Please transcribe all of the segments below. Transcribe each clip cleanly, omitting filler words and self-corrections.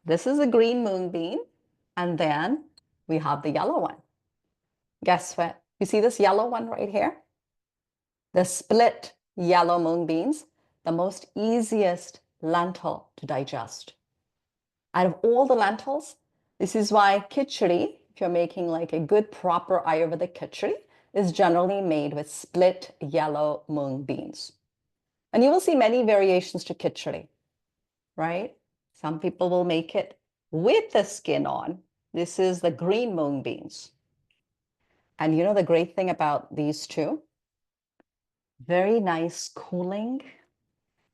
This is a green mung bean, and then we have the yellow one. Guess what? You see this yellow one right here? The split yellow mung beans, the most easiest lentil to digest. Out of all the lentils, this is why khichdi, if you're making like a good proper Ayurvedic khichdi, is generally made with split yellow mung beans. And you will see many variations to khichdi, right? Some people will make it with the skin on. This is the green mung beans. And you know the great thing about these two? Very nice cooling,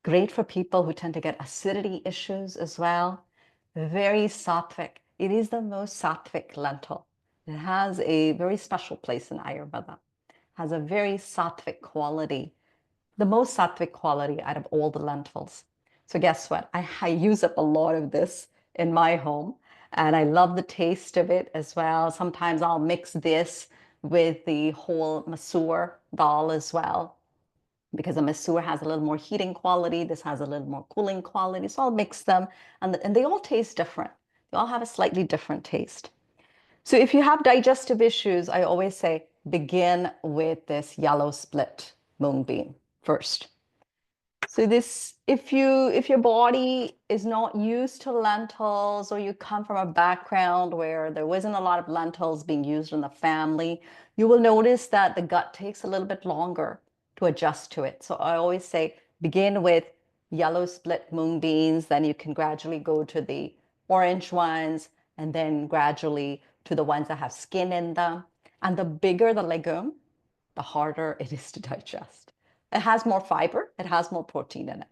great for people who tend to get acidity issues as well. Very sattvic. It is the most sattvic lentil. It has a very special place in Ayurveda. Has a very sattvic quality, the most sattvic quality out of all the lentils. So guess what? I use up a lot of this in my home, and I love the taste of it as well. Sometimes I'll mix this with the whole masoor dal as well, because the masoor has a little more heating quality. This has a little more cooling quality. So I'll mix them, and they all taste different. They all have a slightly different taste. So if you have digestive issues, I always say begin with this yellow split mung bean first. So this, if your body is not used to lentils, or you come from a background where there wasn't a lot of lentils being used in the family, you will notice that the gut takes a little bit longer to adjust to it. So I always say begin with yellow split mung beans, then you can gradually go to the orange ones, and then gradually to the ones that have skin in them. And the bigger the legume, the harder it is to digest. It has more fiber, it has more protein in it,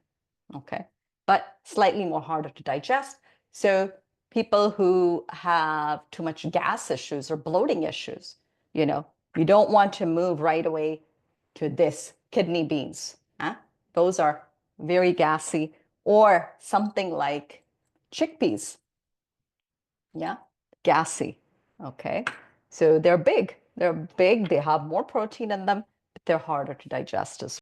okay? But slightly more harder to digest. So people who have too much gas issues or bloating issues, you don't want to move right away to this kidney beans. Huh? Those are very gassy, or something like chickpeas. Yeah, gassy. Okay. So they're big. They have more protein in them, but they're harder to digest as